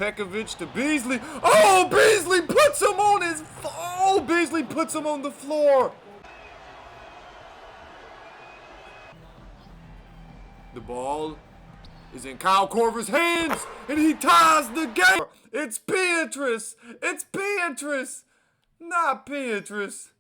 Pekovic to Beasley. Oh, Beasley puts him on his... Oh, Beasley puts him on the floor. The ball is in Kyle Korver's hands, and he ties the game. It's Beatrice. It's Beatrice, not Beatrice.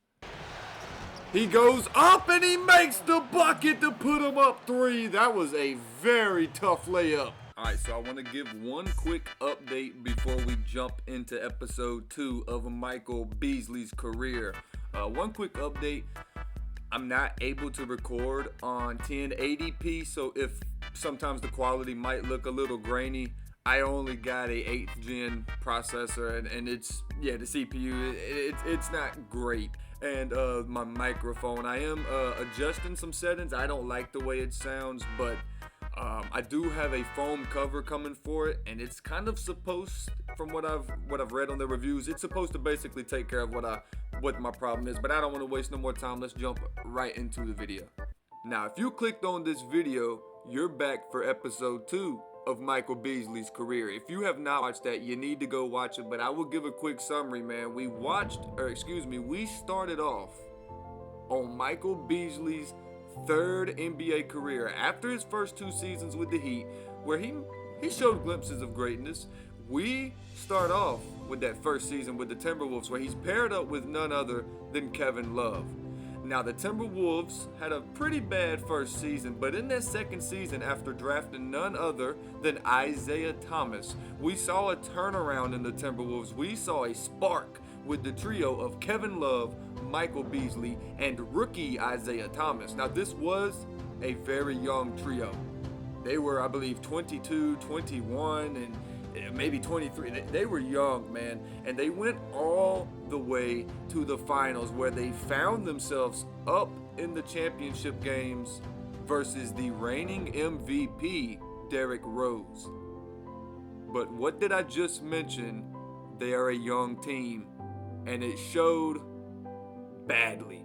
He goes up, and he makes the bucket to put him up 3. That was a very tough layup. All right, so I want to give one quick update before we jump into episode 2 of Michael Beasley's career. One quick update. I'm not able to record on 1080p, so if sometimes the quality might look a little grainy, I only got a 8th gen processor, and it's, yeah, the CPU, it's not great. And my microphone, I am adjusting some settings. I don't like the way it sounds, but I do have a foam cover coming for it, and it's kind of supposed, from what I've read on the reviews, it's supposed to basically take care of what my problem is. But I don't want to waste no more time. Let's jump right into the video. Now, if you clicked on this video, you're back for episode 2 of Michael Beasley's career. If you have not watched that, you need to go watch it. But I will give a quick summary, man. We started off on Michael Beasley's 3rd NBA career after his first 2 seasons with the Heat, where he showed glimpses of greatness. We start off with that first season with the Timberwolves, where he's paired up with none other than Kevin Love. Now, the Timberwolves had a pretty bad first season, but in that second season, after drafting none other than Isaiah Thomas, we saw a turnaround in the Timberwolves. We saw a spark with the trio of Kevin Love, Michael Beasley, and rookie Isaiah Thomas. Now, this was a very young trio. They were, I believe, 22, 21, and maybe 23. They were young, man, and they went all the way to the finals, where they found themselves up in the championship games versus the reigning MVP, Derrick Rose. But what did I just mention? They are a young team, and it showed badly.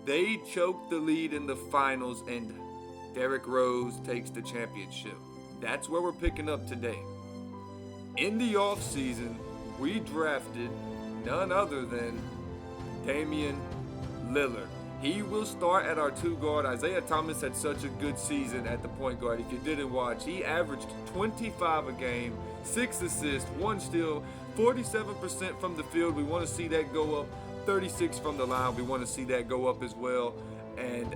They choked the lead in the finals, and Derrick Rose takes the championship. That's where we're picking up today. In the offseason, we drafted none other than Damian Lillard. He will start at our 2 guard. Isaiah Thomas had such a good season at the point guard. If you didn't watch, he averaged 25 a game, 6 assists, 1 steal, 47% from the field. We want to see that go up. 36 from the line. We want to see that go up as well. And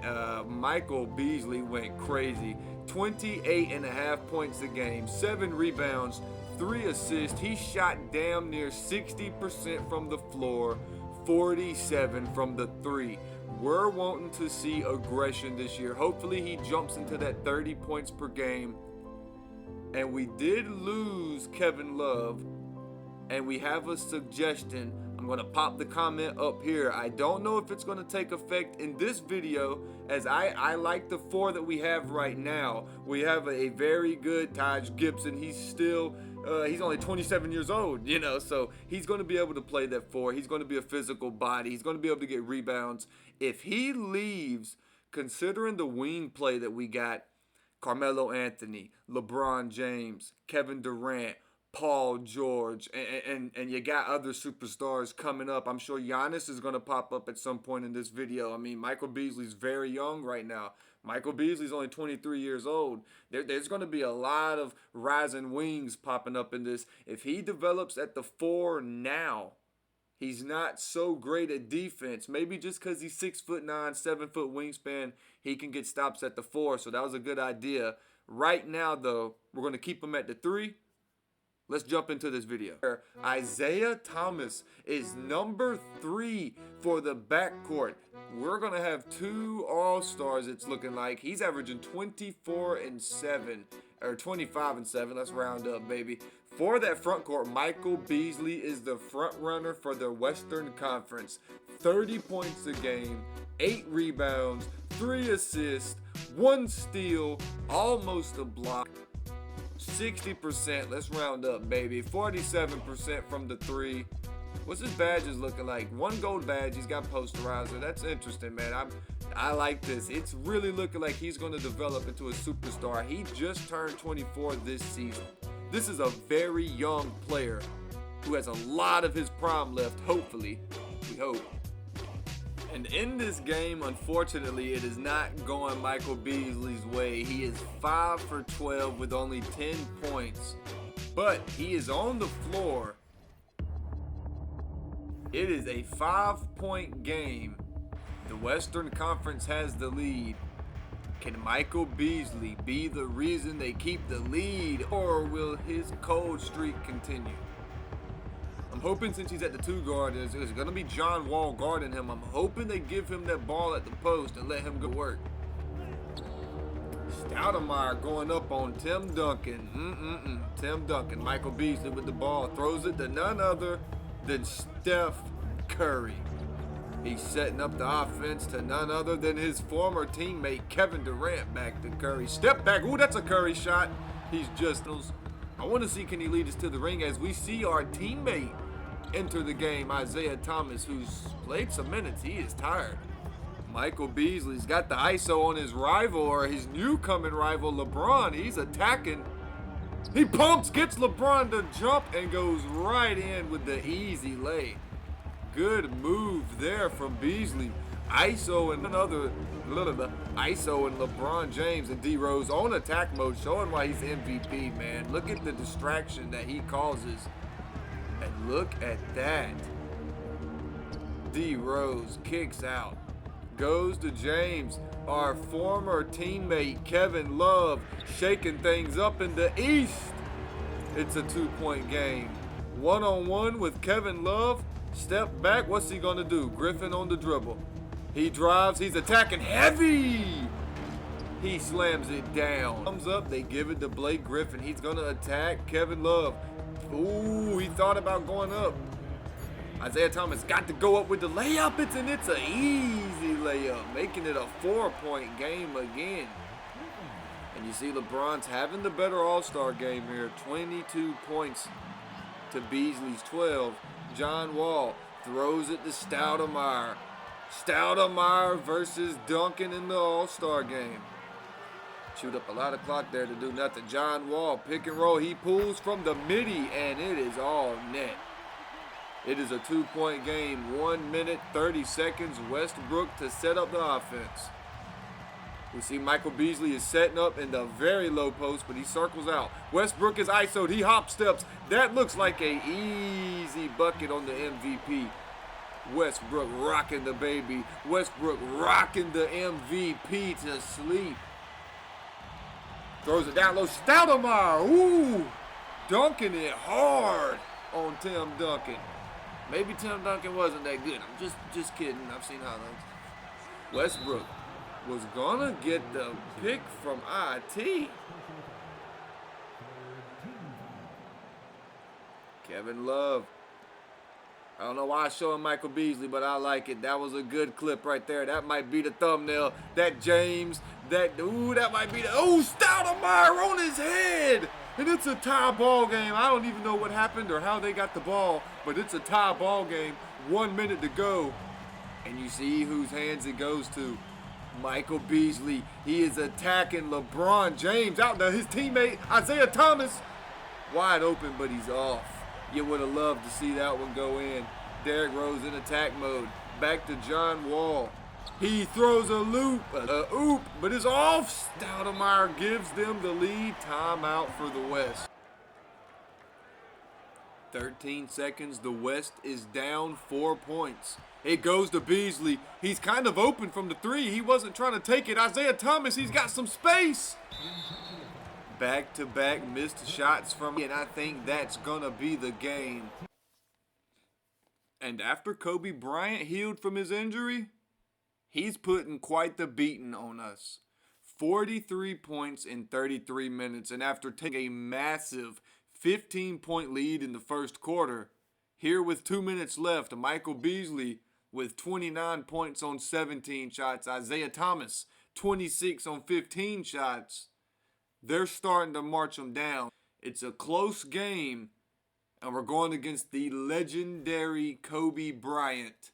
Michael Beasley went crazy. 28.5 points a game, 7 rebounds, 3 assists. He shot damn near 60% from the floor, 47 from the 3. We're wanting to see aggression this year. Hopefully he jumps into that 30 points per game. And we did lose Kevin Love, and we have a suggestion. I'm going to pop the comment up here. I don't know if it's going to take effect in this video, as I like the 4 that we have right now. We have a very good Taj Gibson. He's still, he's only 27 years old, you know, so he's going to be able to play that 4. He's going to be a physical body. He's going to be able to get rebounds. If he leaves, considering the wing play that we got, Carmelo Anthony, LeBron James, Kevin Durant, Paul George, and you got other superstars coming up. I'm sure Giannis is going to pop up at some point in this video. I mean, Michael Beasley's very young right now. Michael Beasley's only 23 years old. There's going to be a lot of rising wings popping up in this. If he develops at the 4 now, he's not so great at defense. Maybe just because he's 6'9", 7-foot wingspan, he can get stops at the 4. So that was a good idea. Right now, though, we're going to keep him at the 3. Let's jump into this video. Isaiah Thomas is number 3 for the backcourt. We're going to have 2 All-Stars, it's looking like. He's averaging 24 and 7, or 25 and 7. Let's round up, baby. For that front court, Michael Beasley is the front runner for the Western Conference. 30 points a game, 8 rebounds, 3 assists, 1 steal, almost a block. 60%, let's round up, baby. 47% from the 3. What's his badges looking like? 1 gold badge. He's got posterizer. That's interesting, man. I like this. It's really looking like he's going to develop into a superstar. He just turned 24 this season. This is a very young player who has a lot of his prime left, hopefully. We hope. And in this game, unfortunately, it is not going Michael Beasley's way. He is 5 for 12 with only 10 points. But he is on the floor. It is a 5-point game. The Western Conference has the lead. Can Michael Beasley be the reason they keep the lead, or will his cold streak continue? I'm hoping, since he's at the 2 guard, it's going to be John Wall guarding him. I'm hoping they give him that ball at the post and let him go work. Stoudemire going up on Tim Duncan. Tim Duncan. Michael Beasley with the ball. Throws it to none other than Steph Curry. He's setting up the offense to none other than his former teammate Kevin Durant. Back to Curry. Step back. Ooh, that's a Curry shot. He's just... I want to see, can he lead us to the ring as we see our teammate enter the game, Isaiah Thomas, who's played some minutes. He is tired. Michael Beasley's got the ISO on his rival, or his new coming rival, LeBron. He's attacking. He pumps, gets LeBron to jump, and goes right in with the easy lay. Good move there from Beasley. ISO and ISO and LeBron James and D Rose on attack mode, showing why he's MVP, man. Look at the distraction that he causes. And look at that. D Rose kicks out. Goes to James. Our former teammate Kevin Love shaking things up in the East. It's a 2-point game. One-on-one with Kevin Love. Step back. What's he going to do? Griffin on the dribble. He drives. He's attacking heavy. He slams it down. Thumbs up. They give it to Blake Griffin. He's going to attack Kevin Love. Ooh, he thought about going up. Isaiah Thomas got to go up with the layup. It's an easy layup, making it a 4-point game again. And you see LeBron's having the better all-star game here. 22 points to Beasley's 12. John Wall throws it to Stoudemire. Stoudemire versus Duncan in the all-star game. Shoot up a lot of clock there to do nothing. John Wall, pick and roll. He pulls from the midi, and it is all net. It is a 2-point game. 1 minute, 30 seconds. Westbrook to set up the offense. We see Michael Beasley is setting up in the very low post, but he circles out. Westbrook is ISO'd. He hop steps. That looks like an easy bucket on the MVP. Westbrook rocking the baby. Westbrook rocking the MVP to sleep. Throws it down low. Stoudemire. Ooh. Dunking it hard on Tim Duncan. Maybe Tim Duncan wasn't that good. I'm just kidding. I've seen highlights. Westbrook was gonna get the pick from IT. Kevin Love. I don't know why I'm showing Michael Beasley, but I like it. That was a good clip right there. That might be the thumbnail. That James, that might be the, Stoudemire on his head. And it's a tie ball game. I don't even know what happened or how they got the ball, but it's a tie ball game. 1 minute to go. And you see whose hands it goes to. Michael Beasley. He is attacking LeBron James out to his teammate Isaiah Thomas. Wide open, but he's off. You would have loved to see that one go in. Derrick Rose in attack mode. Back to John Wall. He throws a oop, but it's off. Stoudemire gives them the lead. Timeout for the West. 13 seconds. The West is down 4 points. It goes to Beasley. He's kind of open from the 3. He wasn't trying to take it. Isaiah Thomas, he's got some space. Back-to-back missed shots from him, and I think that's going to be the game. And after Kobe Bryant healed from his injury, he's putting quite the beating on us. 43 points in 33 minutes, and after taking a massive 15-point lead in the first quarter, here with 2 minutes left, Michael Beasley with 29 points on 17 shots. Isaiah Thomas, 26 on 15 shots. They're starting to march them down. It's a close game, and we're going against the legendary Kobe Bryant.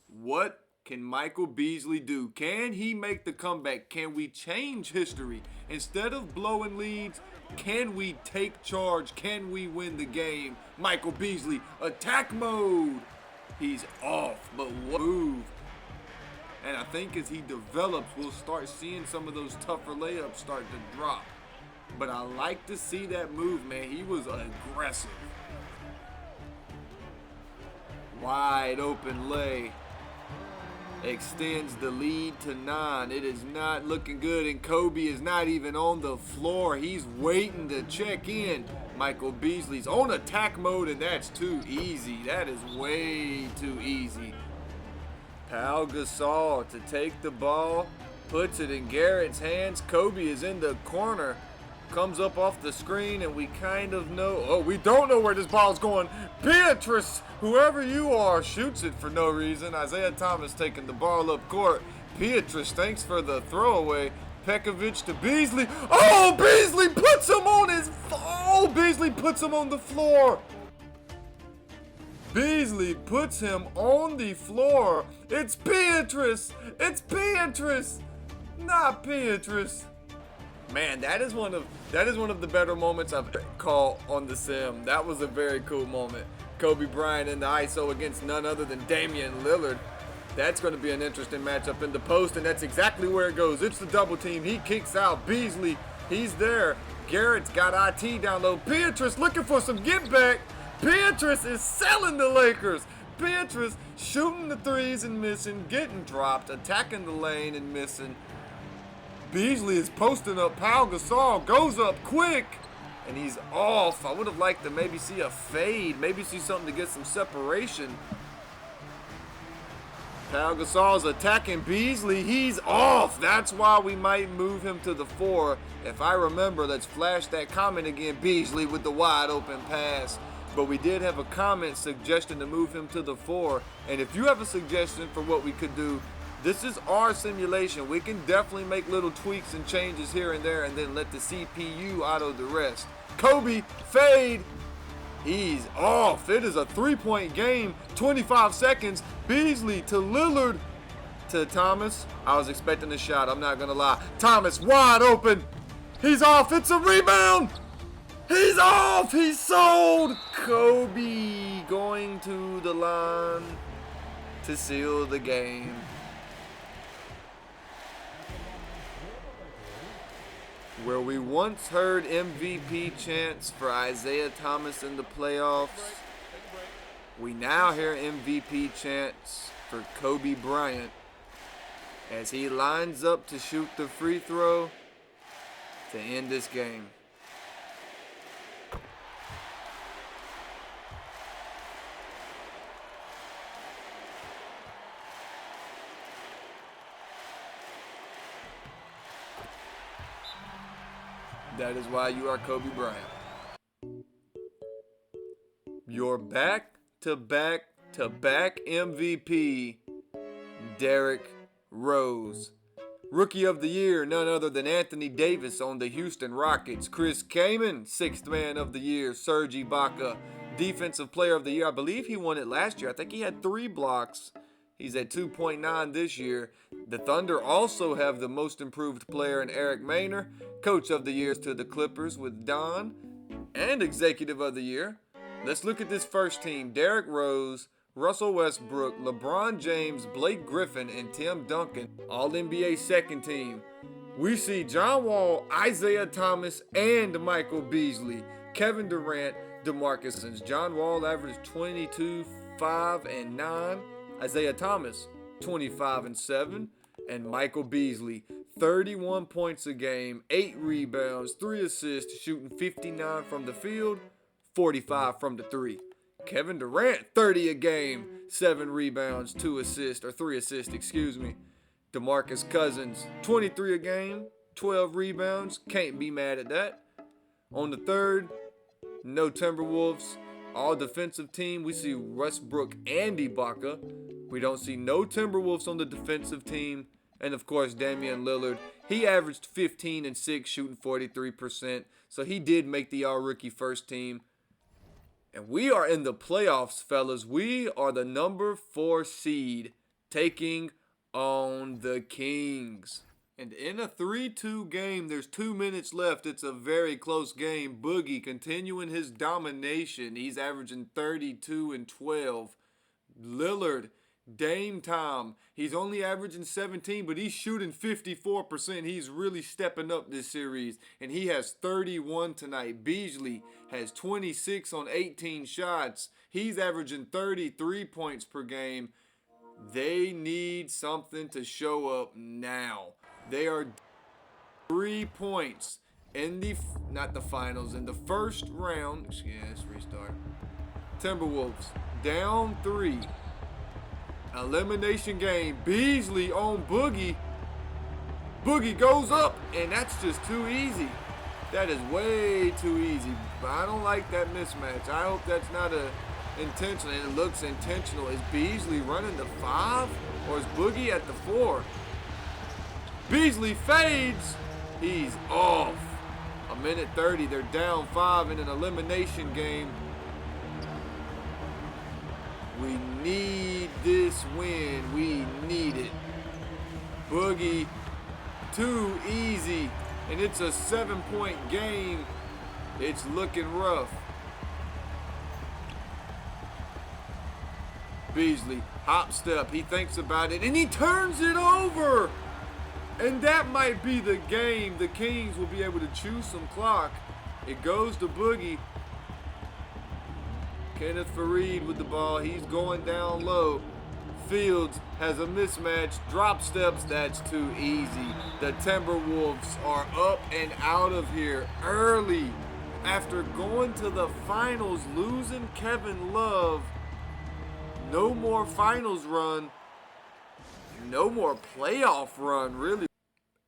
What can Michael Beasley do? Can he make the comeback? Can we change history? Instead of blowing leads, can we take charge? Can we win the game? Michael Beasley, attack mode. He's off, but what move? And I think as he develops, we'll start seeing some of those tougher layups start to drop. But I like to see that move, man. He was aggressive. Wide open lay. Extends the lead to 9. It is not looking good, and Kobe is not even on the floor. He's waiting to check in. Michael Beasley's on attack mode, and that's too easy. That is way too easy. Pau Gasol to take the ball, puts it in Garrett's hands. Kobe is in the corner, comes up off the screen, and we kind of know, we don't know where this ball's going. Beatrice, whoever you are, shoots it for no reason. Isaiah Thomas taking the ball up court. Beatrice, thanks for the throwaway. Pekovic to Beasley. Oh, Beasley puts him on Beasley puts him on the floor. Beasley puts him on the floor. It's Beatrice. It's Beatrice, not Beatrice. Man, that is one of the better moments I've called on the sim. That was a very cool moment. Kobe Bryant in the ISO against none other than Damian Lillard. That's going to be an interesting matchup in the post, and that's exactly where it goes. It's the double team. He kicks out Beasley. He's there. Garrett's got IT down low. Beatrice looking for some get back. Beatrice is selling the Lakers. Beatrice shooting the threes and missing, getting dropped, attacking the lane and missing. Beasley is posting up. Pau Gasol goes up quick, and he's off. I would have liked to maybe see a fade, maybe see something to get some separation. Pau Gasol's attacking Beasley. He's off. That's why we might move him to the 4. If I remember, let's flash that comment again. Beasley with the wide open pass. But we did have a comment suggesting to move him to the 4. And if you have a suggestion for what we could do, this is our simulation. We can definitely make little tweaks and changes here and there and then let the CPU auto the rest. Kobe, fade. He's off. It is a 3-point game. 25 seconds. Beasley to Lillard to Thomas. I was expecting a shot. I'm not going to lie. Thomas wide open. He's off. It's a rebound. He's off. He's sold. Kobe going to the line to seal the game. Where we once heard MVP chants for Isaiah Thomas in the playoffs, we now hear MVP chants for Kobe Bryant as he lines up to shoot the free throw to end this game. That is why you are Kobe Bryant. Your back-to-back-to-back MVP, Derrick Rose. Rookie of the Year, none other than Anthony Davis on the Houston Rockets. Chris Kaman, Sixth Man of the Year. Serge Ibaka, Defensive Player of the Year. I believe he won it last year. I think he had 3 blocks. He's at 2.9 this year. The Thunder also have the most improved player in Eric Maynor. Coach of the Year to the Clippers with Don. And Executive of the Year. Let's look at this first team. Derrick Rose, Russell Westbrook, LeBron James, Blake Griffin, and Tim Duncan. All-NBA second team. We see John Wall, Isaiah Thomas, and Michael Beasley. Kevin Durant, DeMarcus Cousins. John Wall averaged 22, 5, and 9. Isaiah Thomas, 25 and 7, and Michael Beasley, 31 points a game, 8 rebounds, 3 assists, shooting 59 from the field, 45 from the 3. Kevin Durant, 30 a game, 7 rebounds, 3 assists, DeMarcus Cousins, 23 a game, 12 rebounds, can't be mad at that. On the third, no Timberwolves. All defensive team, we see Westbrook and Ibaka. We don't see no Timberwolves on the defensive team. And of course, Damian Lillard. He averaged 15 and 6, shooting 43%. So he did make the all-rookie first team. And we are in the playoffs, fellas. We are the number 4 seed taking on the Kings. And in a 3-2 game, there's 2 minutes left. It's a very close game. Boogie continuing his domination. He's averaging 32 and 12. Lillard, Dame time. He's only averaging 17, but he's shooting 54%. He's really stepping up this series, and he has 31 tonight. Beasley has 26 on 18 shots. He's averaging 33 points per game. They need something to show up now. They are 3 points in the, not the finals, in the first round. Let's restart. Timberwolves down 3. Elimination game. Beasley on Boogie. Boogie goes up, and that's just too easy. That is way too easy. But I don't like that mismatch. I hope that's not intentional, and it looks intentional. Is Beasley running the 5, or is Boogie at the 4? Beasley fades. He's off. A minute 30. They're down 5 in an elimination game. We need this win. We need it. Boogie, too easy. And it's a 7-point game. It's looking rough. Beasley, hop step. He thinks about it, and he turns it over. And that might be the game. The Kings will be able to chew some clock. It goes to Boogie. Kenneth Faried with the ball. He's going down low. Fields has a mismatch. Drop steps. That's too easy. The Timberwolves are up and out of here early. After going to the finals, losing Kevin Love. No more finals run. No more playoff run, really.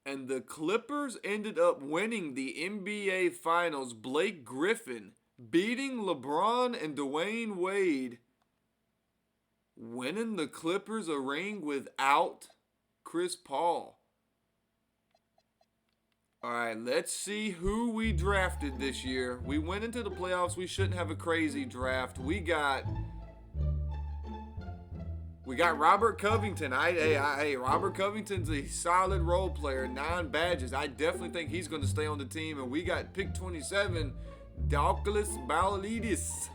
And the Clippers ended up winning the NBA Finals. Blake Griffin beating LeBron and Dwayne Wade. Winning the Clippers a ring without Chris Paul. All right, let's see who we drafted this year. We went into the playoffs. We shouldn't have a crazy draft. We got Robert Covington. Robert Covington's a solid role player. 9 badges. I definitely think he's going to stay on the team. And we got pick 27, Douglas Baulidis.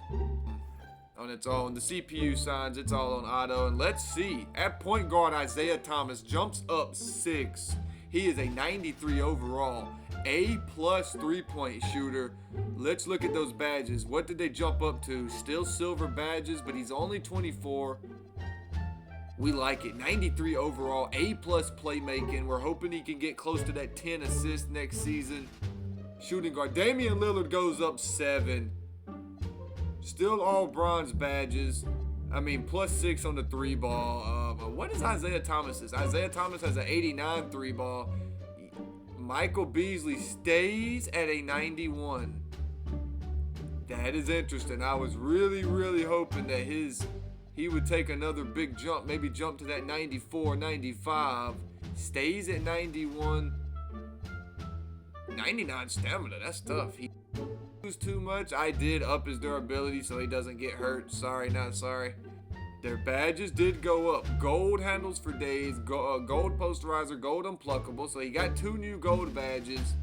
On its own. The CPU signs, it's all on auto. And let's see. At point guard, Isaiah Thomas jumps up 6. He is a 93 overall. A+ three-point shooter. Let's look at those badges. What did they jump up to? Still silver badges, but he's only 24. We like it. 93 overall, A+ playmaking. We're hoping he can get close to that 10 assists next season. Shooting guard. Damian Lillard goes up 7. Still all bronze badges. +6 on the 3 ball. What is Isaiah Thomas's? Isaiah Thomas has an 89 3 ball. Michael Beasley stays at a 91. That is interesting. I was really, really hoping that he would take another big jump, maybe jump to that 94, 95. Stays at 91. 99 stamina, that's tough. He lose too much. I did up his durability so he doesn't get hurt. Sorry, not sorry. Their badges did go up. Gold handles for days, gold posterizer, gold unpluckable. So he got 2 new gold badges.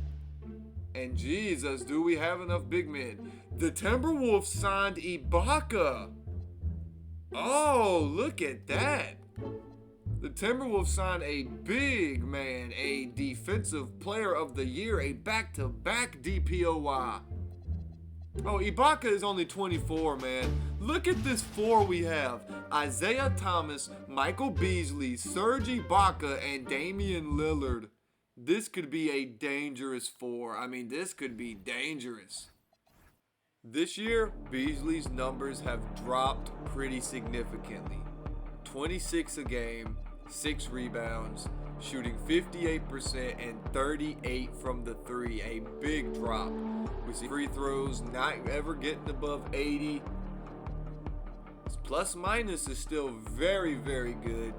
And Jesus, do we have enough big men? The Timberwolves signed Ibaka. Oh, look at that. The Timberwolves signed a big man, a defensive player of the year, a back-to-back DPOY. Oh, Ibaka is only 24, man. Look at this 4 we have. Isaiah Thomas, Michael Beasley, Serge Ibaka, and Damian Lillard. This could be a dangerous 4. This could be dangerous. This year, Beasley's numbers have dropped pretty significantly. 26 a game, 6 rebounds, shooting 58% and 38 from the 3. A big drop. We see free throws not ever getting above 80. His plus minus is still very, very good.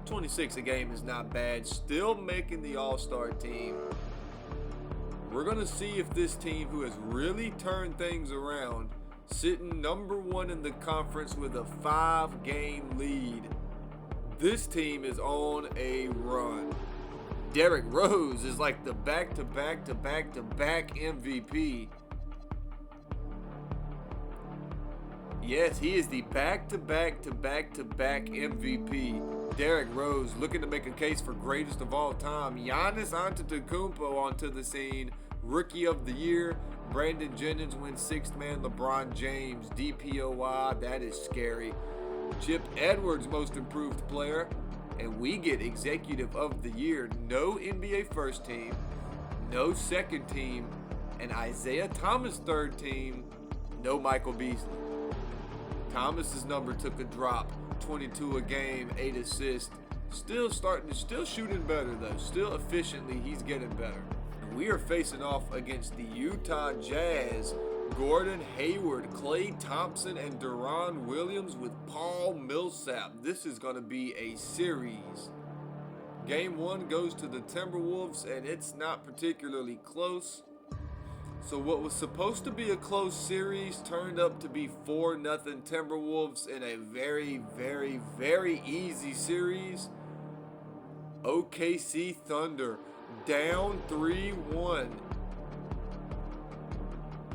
26 a game is not bad. Still making the All-Star team. We're going to see if this team, who has really turned things around, sitting number 1 in the conference with a 5-game lead. This team is on a run. Derrick Rose is like the back-to-back-to-back-to-back MVP. Yes, he is the back-to-back-to-back-to-back MVP. Derrick Rose looking to make a case for greatest of all time. Giannis Antetokounmpo onto the scene. Rookie of the Year. Brandon Jennings wins Sixth Man. LeBron James, DPOY. That is scary. Chip Edwards, Most Improved Player. And we get Executive of the Year. No NBA First Team. No Second Team. And Isaiah Thomas Third Team. No Michael Beasley. Thomas's number took a drop. 22 a game, 8 assists. Still shooting better though. Still efficiently, he's getting better. And we are facing off against the Utah Jazz. Gordon Hayward, Klay Thompson, and Deron Williams with Paul Millsap. This is going to be a series. Game 1 goes to the Timberwolves, and it's not particularly close. So what was supposed to be a close series turned up to be 4-0 Timberwolves in a very, very, very easy series. OKC Thunder down 3-1.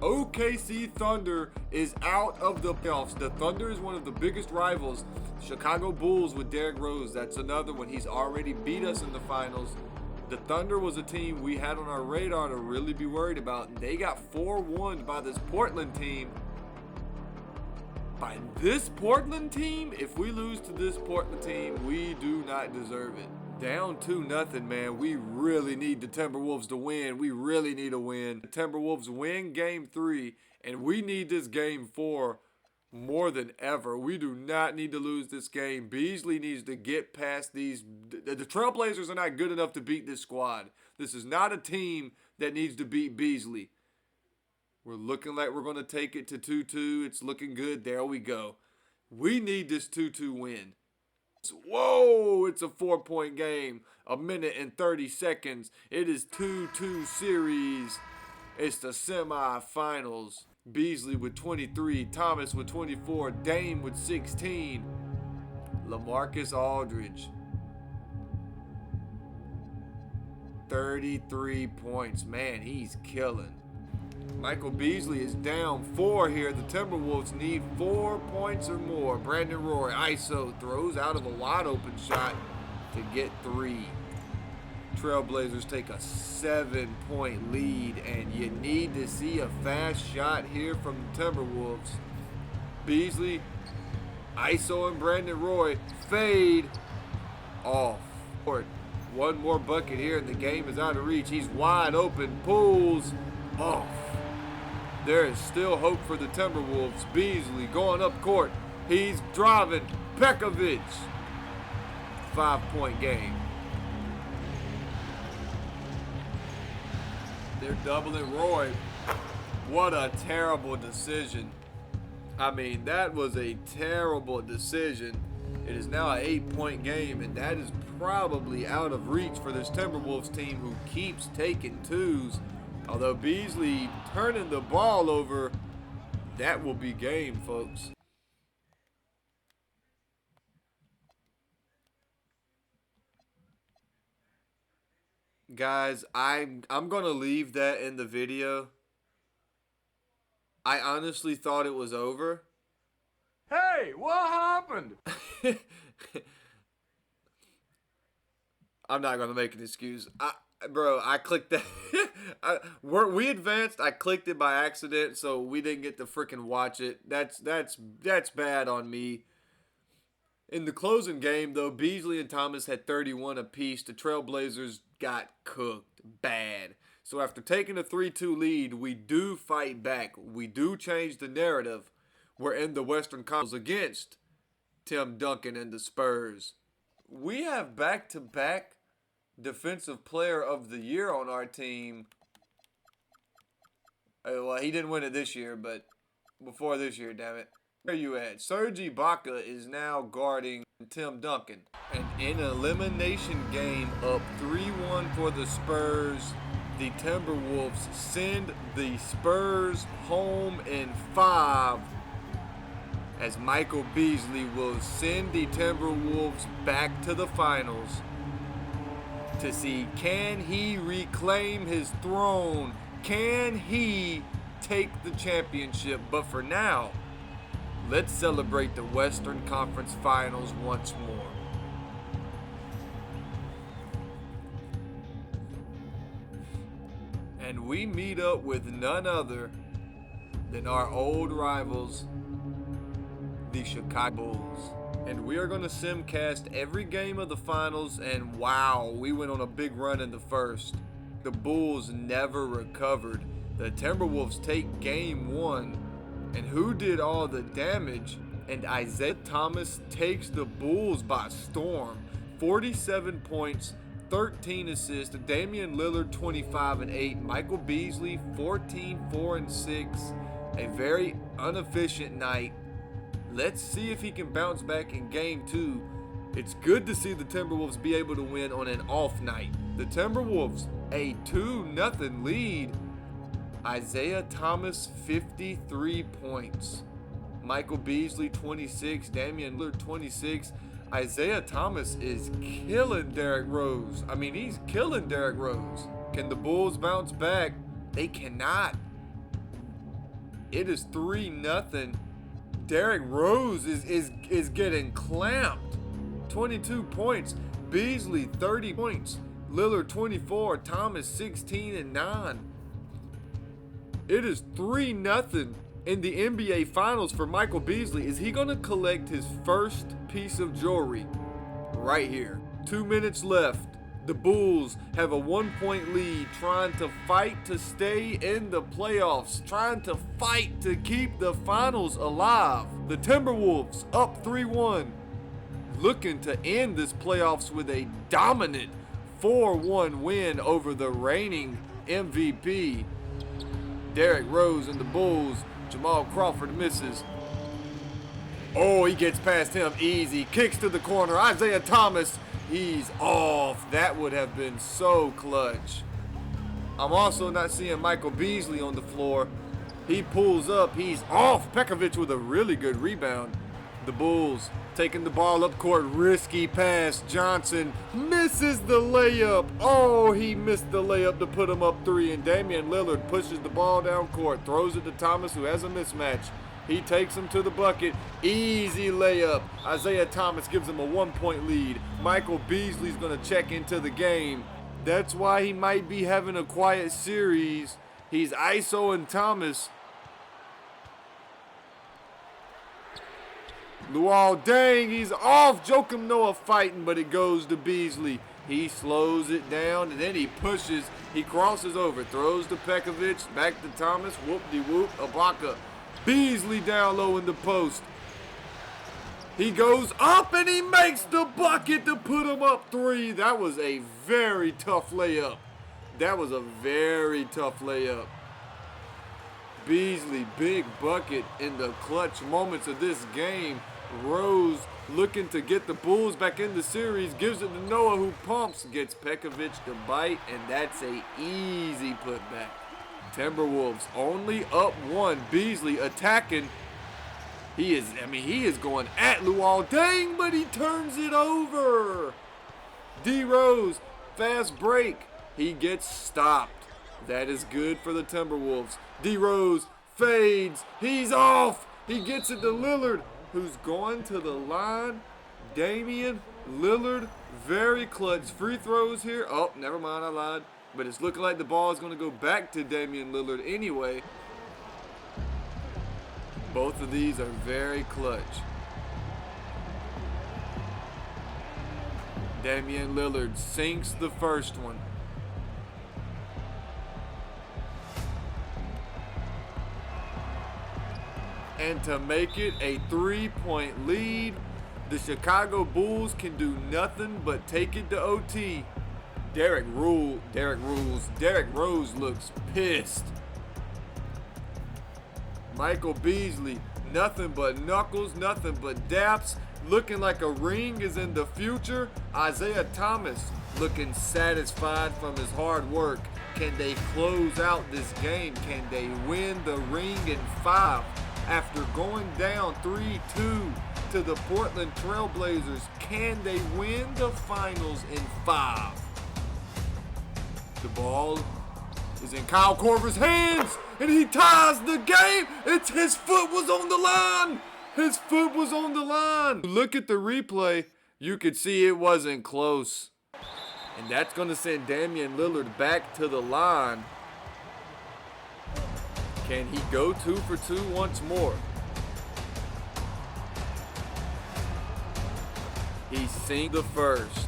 OKC Thunder is out of the playoffs. The Thunder is one of the biggest rivals. Chicago Bulls with Derrick Rose, that's another one. He's already beat us in the finals. The Thunder was a team we had on our radar to really be worried about, and they got 4-1 by this Portland team. By this Portland team, if we lose to this Portland team, we do not deserve it. Down 2-0, man. We really need the Timberwolves to win. We really need a win. The Timberwolves win Game 3, and we need this Game 4 more than ever. We do not need to lose this game. Beasley needs to get past these. The Trailblazers are not good enough to beat this squad. This is not a team that needs to beat Beasley. We're looking like we're going to take it to 2-2. It's looking good. There we go. We need this 2-2 win. Whoa, it's a 4-point game. 1 minute and 30 seconds. It is 2-2 series. It's the semifinals. Beasley with 23, Thomas with 24, Dame with 16, LaMarcus Aldridge, 33 points. Man, he's killing. Michael Beasley is down 4 here. The Timberwolves need 4 points or more. Brandon Roy, ISO, throws out of a wide open shot to get 3. Trailblazers take a 7-point lead, and you need to see a fast shot here from the Timberwolves. Beasley, ISO, and Brandon Roy fade off. One more bucket here, and the game is out of reach. He's wide open, pulls off. There is still hope for the Timberwolves. Beasley going up court. He's driving. Pekovic. 5-point game. They're doubling Roy. What a terrible decision. I mean, that was a terrible decision. It is now an 8-point game, and that is probably out of reach for this Timberwolves team who keeps taking twos. Although Beasley turning the ball over, that will be game, folks. Guys, I'm going to leave that in the video. I honestly thought it was over. Hey, what happened? I'm not going to make an excuse. Bro, I clicked that. We advanced. I clicked it by accident, so we didn't get to freaking watch it. That's bad on me. In the closing game, though, Beasley and Thomas had 31 apiece. The Trailblazers got cooked bad. So after taking a 3-2 lead, we do fight back. We do change the narrative. We're in the Western Conference against Tim Duncan and the Spurs. We have back-to-back Defensive Player of the Year on our team. Well, he didn't win it this year, but before this year, damn it. Where you at? Serge Ibaka is now guarding Tim Duncan. And in an elimination game up 3-1 for the Spurs, the Timberwolves send the Spurs home in 5 as as Michael Beasley will send the Timberwolves back to the finals to see, can he reclaim his throne? Can he take the championship? But for now, let's celebrate the Western Conference Finals once more. And we meet up with none other than our old rivals, the Chicago Bulls. And we are going to simcast every game of the finals, and wow, we went on a big run in the first. The Bulls never recovered. The Timberwolves take game one, and who did all the damage? And Isaiah Thomas takes the Bulls by storm. 47 points, 13 assists. Damian Lillard 25 and 8. Michael Beasley 14, 4 and 6. A very inefficient night. Let's see if he can bounce back in game two. It's good to see the Timberwolves be able to win on an off night. The Timberwolves, a 2-0 lead. Isaiah Thomas 53 points. Michael Beasley 26. Damian Lillard 26. Isaiah Thomas is killing Derrick Rose. I mean, he's killing Derrick Rose. Can the Bulls bounce back? They cannot. It is 3-0. Derrick Rose is getting clamped. 22 points. Beasley 30 points. Lillard 24. Thomas 16 and 9. It is 3-0 in the NBA Finals for Michael Beasley. Is he going to collect his first piece of jewelry? Right here. 2 minutes left. The Bulls have a 1-point lead, trying to fight to stay in the playoffs, trying to fight to keep the finals alive. The Timberwolves up 3-1, looking to end this playoffs with a dominant 4-1 win over the reigning MVP. Derrick Rose and the Bulls. Jamal Crawford misses. Oh, he gets past him easy. Kicks to the corner. Isaiah Thomas, he's off. That would have been so clutch. I'm also not seeing Michael Beasley on the floor. He pulls up. He's off. Pekovic with a really good rebound. The Bulls taking the ball up court. Risky pass. Johnson misses the layup. Oh, he missed the layup to put him up 3. And Damian Lillard pushes the ball down court. Throws it to Thomas, who has a mismatch. He takes him to the bucket. Easy layup. Isaiah Thomas gives him a 1-point lead. Michael Beasley's going to check into the game. That's why he might be having a quiet series. He's ISO-ing Thomas. Luol Deng, he's off. Joakim Noah fighting, but it goes to Beasley. He slows it down, and then he pushes. He crosses over, throws to Pekovic, back to Thomas. Whoop-de-whoop, Ibaka. Beasley down low in the post. He goes up, and he makes the bucket to put him up 3. That was a very tough layup. That was a very tough layup. Beasley, big bucket in the clutch moments of this game. Rose looking to get the Bulls back in the series, gives it to Noah, who pumps, gets Pekovic to bite, and that's a easy putback. Timberwolves only up 1. Beasley attacking. He is going at Luol Deng, but he turns it over. D Rose, fast break. He gets stopped. That is good for the Timberwolves. D Rose fades. He's off. He gets it to Lillard, who's going to the line. Damian Lillard, very clutch. Free throws here. Oh, never mind, I lied. But it's looking like the ball is going to go back to Damian Lillard anyway. Both of these are very clutch. Damian Lillard sinks the first one. And to make it a 3-point lead, the Chicago Bulls can do nothing but take it to OT. Derrick Rose looks pissed. Michael Beasley, nothing but knuckles, nothing but daps, looking like a ring is in the future. Isaiah Thomas looking satisfied from his hard work. Can they close out this game? Can they win the ring in 5? after going down 3-2 to the Portland Trailblazers. Can they win the finals in 5? The ball is in Kyle Korver's hands, and he ties the game. His foot was on the line. His foot was on the line. Look at the replay. You could see it wasn't close. And that's going to send Damian Lillard back to the line. Can he go 2 for 2 once more? He sinks the first.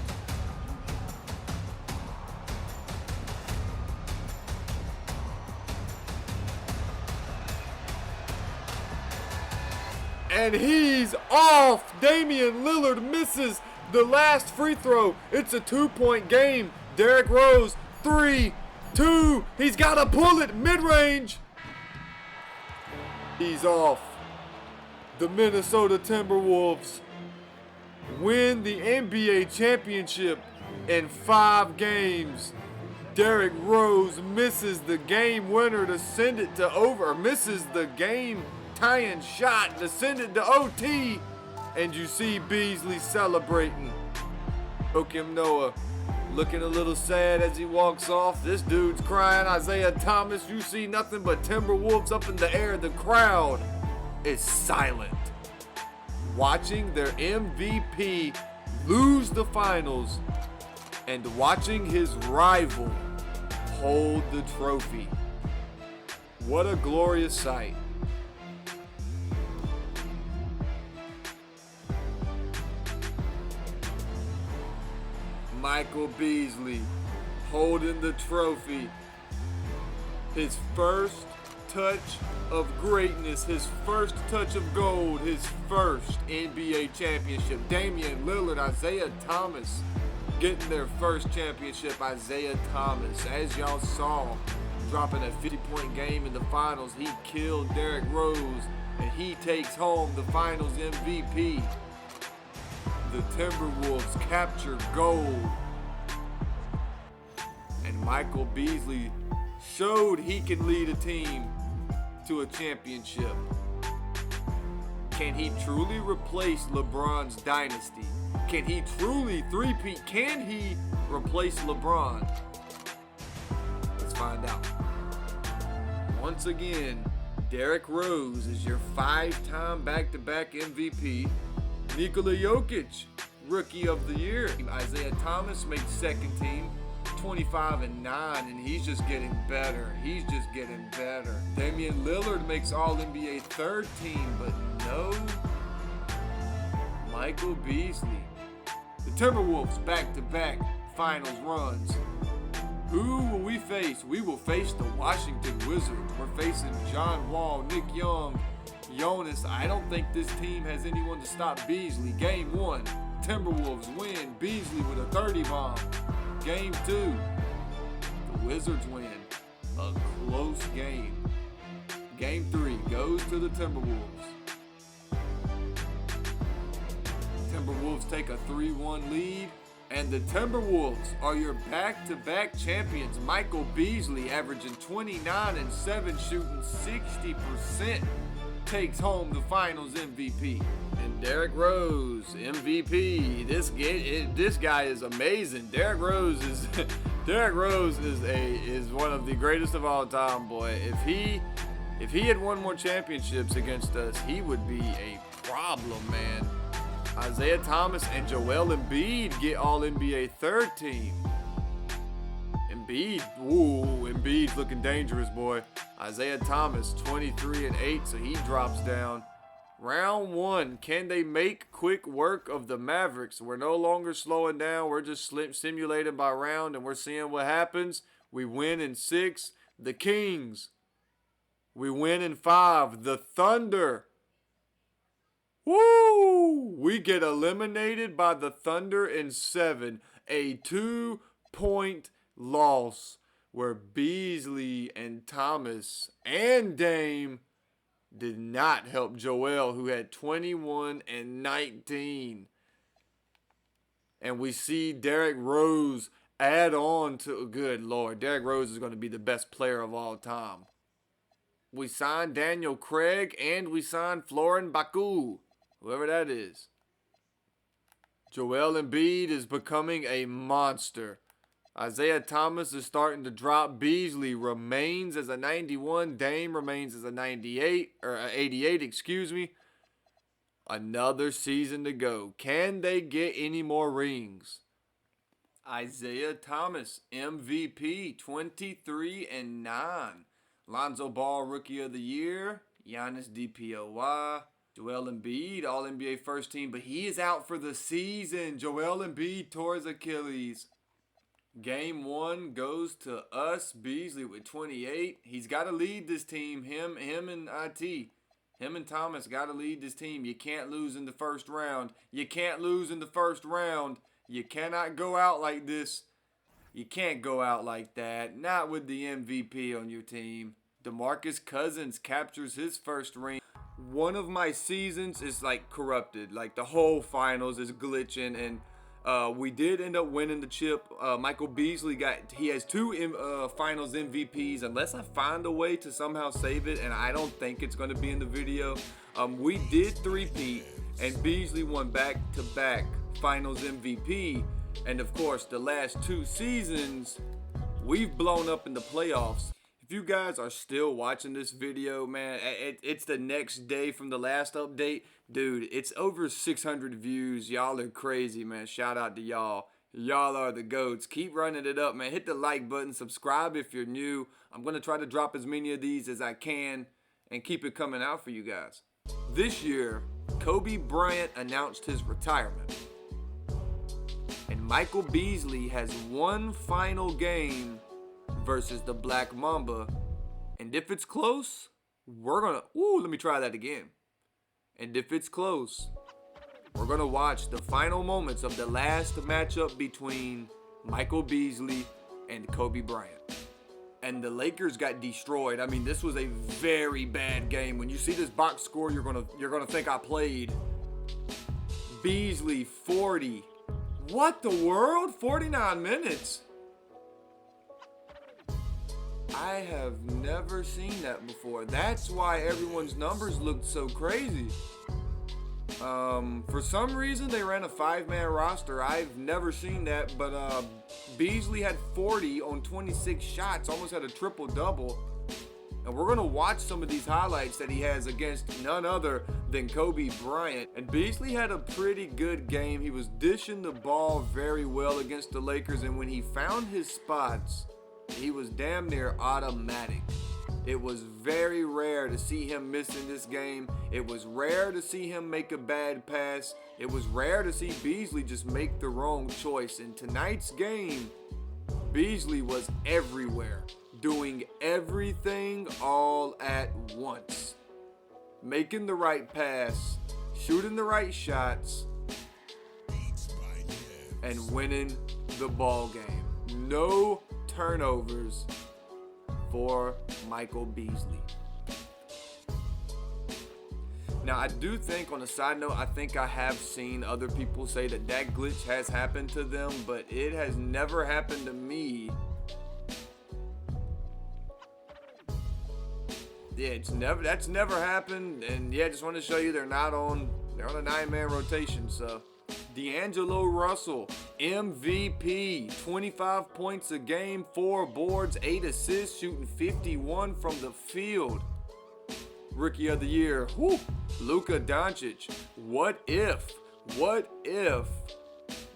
And he's off. Damian Lillard misses the last free throw. It's a 2-point game. Derrick Rose, 3, 2. He's got to pull it mid-range. He's off. The Minnesota Timberwolves win the NBA championship in 5 games. Derrick Rose misses the game winner to send it to over. Misses the game tying shot to send it to OT. And you see Beasley celebrating. Joakim Noah looking a little sad as he walks off. This dude's crying. Isaiah Thomas, you see nothing but Timberwolves up in the air. The crowd is silent, watching their MVP lose the finals and watching his rival hold the trophy. What a glorious sight. Michael Beasley holding the trophy. His first touch of greatness, his first touch of gold, his first NBA championship. Damian Lillard, Isaiah Thomas getting their first championship. Isaiah Thomas, as y'all saw, dropping a 50-point game in the finals. He killed Derrick Rose, and he takes home the finals MVP. The Timberwolves capture gold. And Michael Beasley showed he can lead a team to a championship. Can he truly replace LeBron's dynasty? Can he truly three-peat? Can he replace LeBron? Let's find out. Once again, Derrick Rose is your 5-time back-to-back MVP. Nikola Jokic, Rookie of the Year. Isaiah Thomas made second team, 25-9, and he's just getting better. He's just getting better. Damian Lillard makes All-NBA third team, but no Michael Beasley. The Timberwolves back-to-back finals runs. Who will we face? We will face the Washington Wizards. We're facing John Wall, Nick Young, Jonas. I don't think this team has anyone to stop Beasley. Game 1, Timberwolves win. Beasley with a 30 bomb. Game 2, the Wizards win. A close game. Game 3 goes to the Timberwolves. Timberwolves take a 3-1 lead. And the Timberwolves are your back-to-back champions. Michael Beasley, averaging 29 and 7, shooting 60%, takes home the Finals MVP. And Derrick Rose, MVP. This guy is amazing. Derrick Rose is one of the greatest of all time, boy. If he had won more championships against us, he would be a problem, man. Isaiah Thomas and Joel Embiid get All-NBA third team. Embiid's looking dangerous, boy. Isaiah Thomas, 23 and 8, so he drops down. Round 1, can they make quick work of the Mavericks? We're no longer slowing down. We're just simulating by round, and we're seeing what happens. We win in 6. The Kings. We win in 5. The Thunder. Woo! We get eliminated by the Thunder in 7. A 2-point loss where Beasley and Thomas and Dame did not help Joel, who had 21 and 19. And we see Derrick Rose add on to, good Lord, Derrick Rose is going to be the best player of all time. We signed Daniel Craig, and we signed Florin Baku, whoever that is. Joel Embiid is becoming a monster. Isaiah Thomas is starting to drop. Beasley remains as a 91. Dame remains as a 98, or 88, excuse me. Another season to go. Can they get any more rings? Isaiah Thomas, MVP, 23-9. Lonzo Ball, Rookie of the Year. Giannis DPOY. Joel Embiid, All-NBA First Team, but he is out for the season. Joel Embiid tore his Achilles. Game 1 goes to us. Beasley with 28. He's got to lead this team. Him and IT. Him and Thomas got to lead this team. You can't lose in the first round. You can't lose in the first round. You cannot go out like this. You can't go out like that. Not with the MVP on your team. DeMarcus Cousins captures his first ring. One of my seasons is like corrupted. Like the whole finals is glitching, and we did end up winning the chip. Michael Beasley he has 2 finals MVPs, unless I find a way to somehow save it, and I don't think it's going to be in the video. We did three-peat, and Beasley won back-to-back finals MVP. And of course, the last 2 seasons, we've blown up in the playoffs. If you guys are still watching this video, man, it's the next day from the last update. Dude, it's over 600 views. Y'all are crazy, man. Shout out to y'all. Y'all are the GOATs. Keep running it up, man. Hit the like button. Subscribe if you're new. I'm going to try to drop as many of these as I can and keep it coming out for you guys. This year, Kobe Bryant announced his retirement. And Michael Beasley has one final game versus the Black Mamba. And if it's close, we're gonna... let me try that again. And if it's close, we're gonna watch the final moments of the last matchup between Michael Beasley and Kobe Bryant. And the Lakers got destroyed. I mean, this was a very bad game. When you see this box score, you're gonna think I played. Beasley 40. What the world? 49 minutes. I have never seen that before. That's why everyone's numbers looked so crazy. For some reason, they ran a 5-man roster. I've never seen that, but Beasley had 40 on 26 shots, almost had a triple-double. And we're going to watch some of these highlights that he has against none other than Kobe Bryant. And Beasley had a pretty good game. He was dishing the ball very well against the Lakers, and when he found his spots, he was damn near automatic. It was very rare to see him miss in this game. It was rare to see him make a bad pass. It was rare to see Beasley just make the wrong choice. In tonight's game, Beasley was everywhere, doing everything all at once. Making the right pass, shooting the right shots, and winning the ball game. No turnovers for Michael Beasley. Now, I do think, on a side note, I think I have seen other people say that glitch has happened to them, but it has never happened to me. Yeah, that's never happened, and yeah, just want to show you they're on a 9-man rotation, so. D'Angelo Russell, MVP, 25 points a game, 4 boards, 8 assists, shooting 51 from the field. Rookie of the Year, Luka Doncic. What if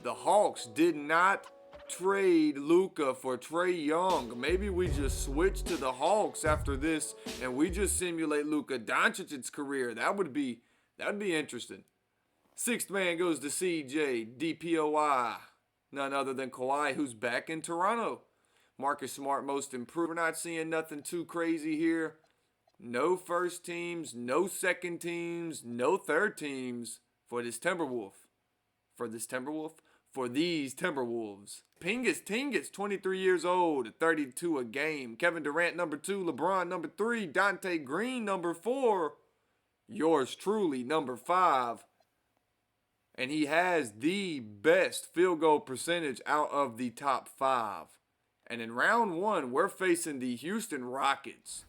the Hawks did not trade Luka for Trae Young? Maybe we just switch to the Hawks after this and we just simulate Luka Doncic's career. That would be interesting. 6th man goes to CJ, DPOY. None other than Kawhi, who's back in Toronto. Marcus Smart, most improved. We're not seeing nothing too crazy here. No first teams, no second teams, no third teams for these Timberwolves. Pingus, 23 years old, 32 a game. Kevin Durant, number 2. LeBron, number 3. Dante Green, number 4. Yours truly, number 5. And he has the best field goal percentage out of the top 5. And in round 1, we're facing the Houston Rockets.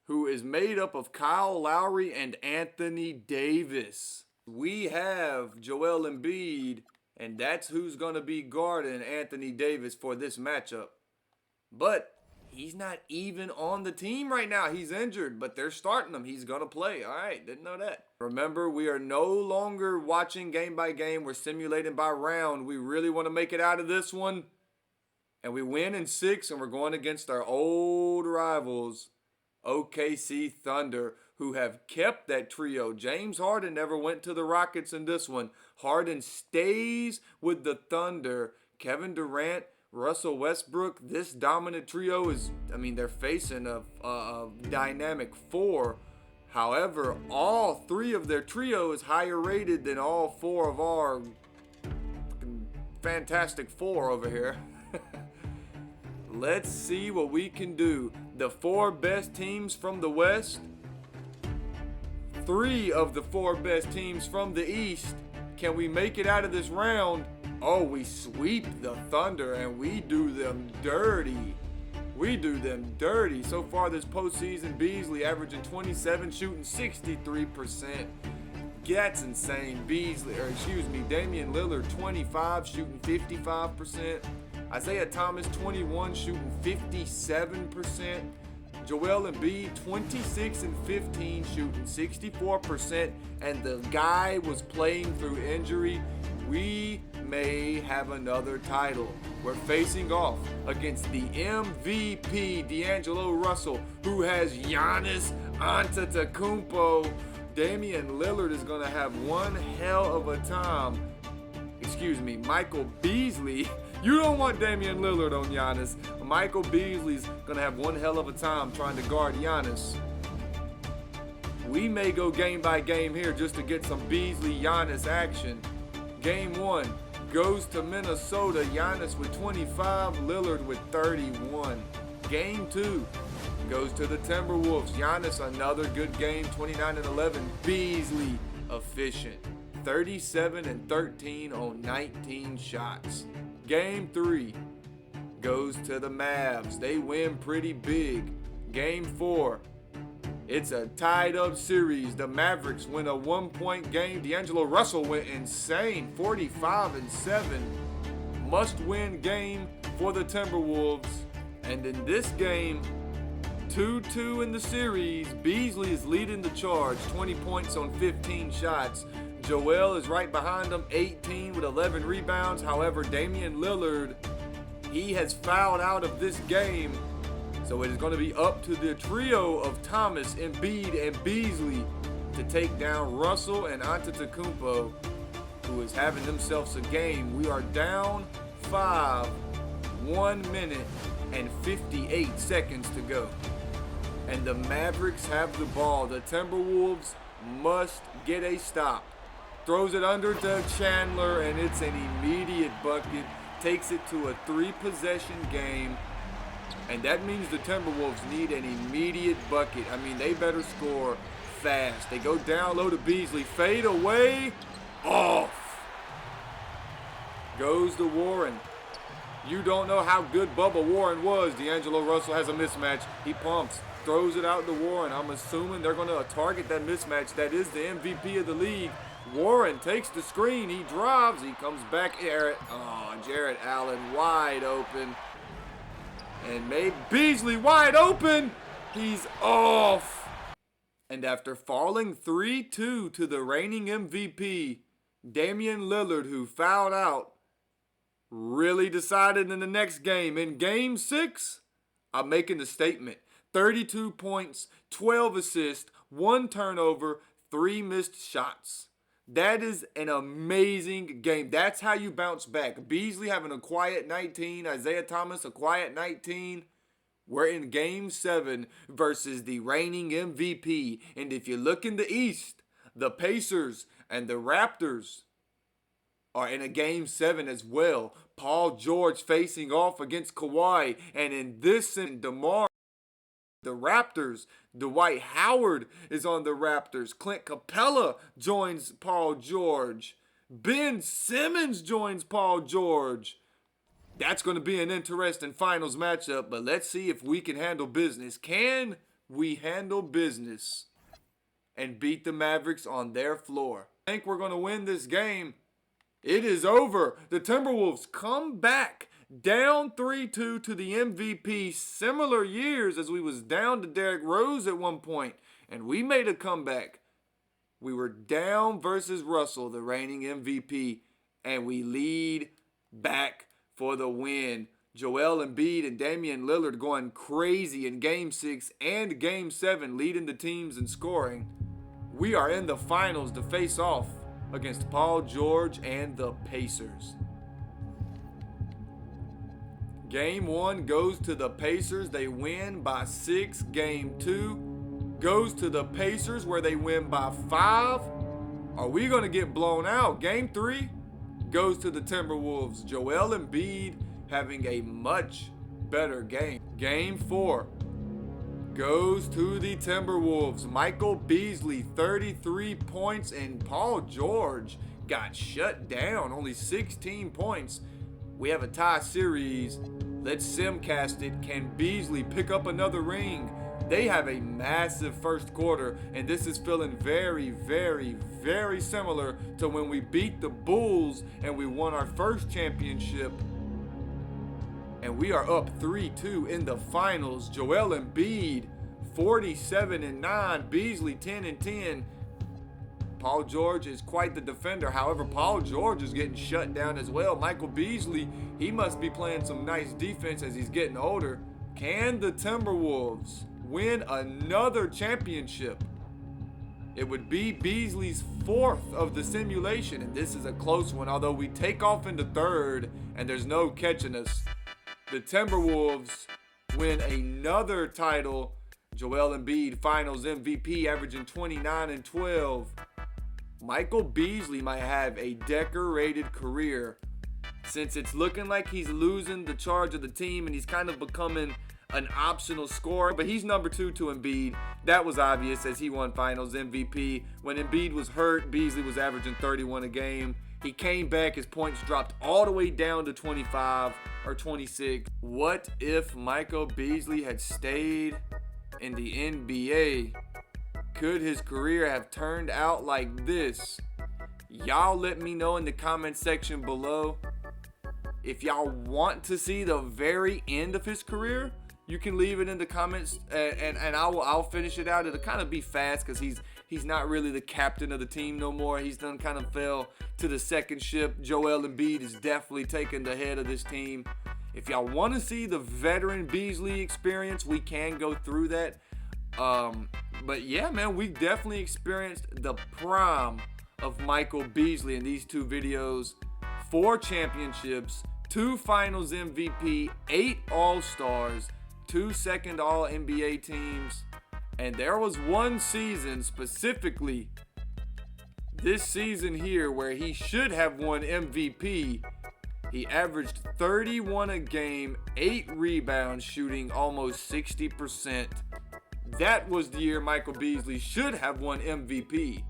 who is made up of Kyle Lowry and Anthony Davis. We have Joel Embiid, and that's who's going to be guarding Anthony Davis for this matchup. But he's not even on the team right now. He's injured, but they're starting him. He's going to play. All right, didn't know that. Remember, we are no longer watching game by game. We're simulating by round. We really want to make it out of this one. And we win in 6, and we're going against our old rivals, OKC Thunder, who have kept that trio. James Harden never went to the Rockets in this one. Harden stays with the Thunder. Kevin Durant, Russell Westbrook, this dominant trio is, they're facing a dynamic 4. However, all 3 of their trio is higher rated than all 4 of our fantastic 4 over here. Let's see what we can do. The 4 best teams from the West, 3 of the 4 best teams from the East. Can we make it out of this round? Oh, we sweep the Thunder and we do them dirty. We do them dirty. So far this postseason, Beasley averaging 27, shooting 63%. That's insane. Damian Lillard 25, shooting 55%. Isaiah Thomas 21, shooting 57%. Joel Embiid 26 and 15, shooting 64%. And the guy was playing through injury. We may have another title. We're facing off against the MVP, D'Angelo Russell, who has Giannis Antetokounmpo. Damian Lillard is going to have one hell of a time. Michael Beasley. You don't want Damian Lillard on Giannis. Michael Beasley's going to have one hell of a time trying to guard Giannis. We may go game by game here just to get some Beasley-Giannis action. Game 1 goes to Minnesota. Giannis with 25, Lillard with 31. Game 2 goes to the Timberwolves. Giannis, another good game, 29 and 11. Beasley, efficient, 37 and 13 on 19 shots. Game 3 goes to the Mavs. They win pretty big. Game 4, it's a tied up series. The Mavericks win a 1-point game. D'Angelo Russell went insane, 45 and 7. Must win game for the Timberwolves. And in this game, 2-2 in the series. Beasley is leading the charge, 20 points on 15 shots. Joel is right behind him, 18 with 11 rebounds. However, Damian Lillard, he has fouled out of this game. So it is going to be up to the trio of Thomas, Embiid, and Beasley to take down Russell and Antetokounmpo, who is having themselves a game. We are down 5, 1 minute and 58 seconds to go. And the Mavericks have the ball. The Timberwolves must get a stop. Throws it under to Chandler, and it's an immediate bucket. Takes it to a 3-possession game. And that means the Timberwolves need an immediate bucket. They better score fast. They go down low to Beasley. Fade away. Off. Goes to Warren. You don't know how good Bubba Warren was. D'Angelo Russell has a mismatch. He pumps. Throws it out to Warren. I'm assuming they're going to target that mismatch. That is the MVP of the league. Warren takes the screen. He drives. He comes back. Jarrett Allen wide open. And made Beasley wide open. He's off. And after falling 3-2 to the reigning MVP, Damian Lillard, who fouled out, really decided in the next game. In game 6, I'm making the statement. 32 points, 12 assists, 1 turnover, 3 missed shots. That is an amazing game. That's how you bounce back. Beasley having a quiet 19. Isaiah Thomas a quiet 19. We're in game 7 versus the reigning MVP. And if you look in the East, the Pacers and the Raptors are in a game 7 as well. Paul George facing off against Kawhi. And in this, DeMar, the Raptors, Dwight Howard is on the Raptors. Clint Capella joins Paul George. Ben Simmons joins Paul George. That's going to be an interesting finals matchup, but let's see if we can handle business. Can we handle business and beat the Mavericks on their floor. I think we're going to win this game. It is over. The Timberwolves come back down 3-2 to the MVP. Similar years as we was down to Derrick Rose at one point, and we made a comeback. We were down versus Russell, the reigning MVP, and we lead back for the win. Joel Embiid and Damian Lillard going crazy in Game 6 and Game 7, leading the teams in scoring. We are in the finals to face off against Paul George and the Pacers. Game 1 goes to the Pacers. They win by 6. Game 2 goes to the Pacers where they win by 5. Are we going to get blown out? Game 3 goes to the Timberwolves. Joel Embiid having a much better game. Game 4 goes to the Timberwolves. Michael Beasley, 33 points, and Paul George got shut down. Only 16 points. We have a tie series. Let's simcast it. Can Beasley pick up another ring? They have a massive first quarter, and this is feeling very, very, very similar to when we beat the Bulls and we won our first championship. And we are up 3-2 in the finals. Joel Embiid, 47-9. Beasley, 10-10. Paul George is quite the defender. However, Paul George is getting shut down as well. Michael Beasley, he must be playing some nice defense as he's getting older. Can the Timberwolves win another championship? It would be Beasley's 4th of the simulation, and this is a close one. Although we take off into 3rd, and there's no catching us. The Timberwolves win another title. Joel Embiid, Finals MVP, averaging 29 and 12. Michael Beasley might have a decorated career since it's looking like he's losing the charge of the team and he's kind of becoming an optional scorer. But he's number 2 to Embiid. That was obvious as he won Finals MVP. When Embiid was hurt, Beasley was averaging 31 a game. He came back, his points dropped all the way down to 25 or 26. What if Michael Beasley had stayed in the NBA? Could his career have turned out like this? Y'all let me know in the comment section below. If y'all want to see the very end of his career, you can leave it in the comments, and I'll finish it out. It'll kind of be fast because he's not really the captain of the team no more. He's done kind of fell to the second ship. Joel Embiid is definitely taking the head of this team. If y'all want to see the veteran Beasley experience, we can go through that. But yeah, man, we definitely experienced the prime of Michael Beasley in these 2 videos. 4 championships, 2 Finals MVP, 8 All-Stars, 2 second All-NBA teams. And there was one season specifically, this season here, where he should have won MVP. He averaged 31 a game, 8 rebounds, shooting almost 60%. That was the year Michael Beasley should have won MVP.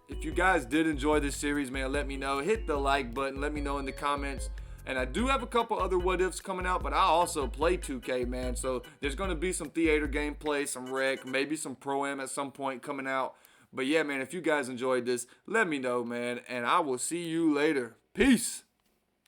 If you guys did enjoy this series, man, let me know. Hit the like button. Let me know in the comments. And I do have a couple other what ifs coming out, but I also play 2K, man. So there's going to be some theater gameplay, some rec, maybe some pro-am at some point coming out. But yeah, man, if you guys enjoyed this, let me know, man. And I will see you later. Peace.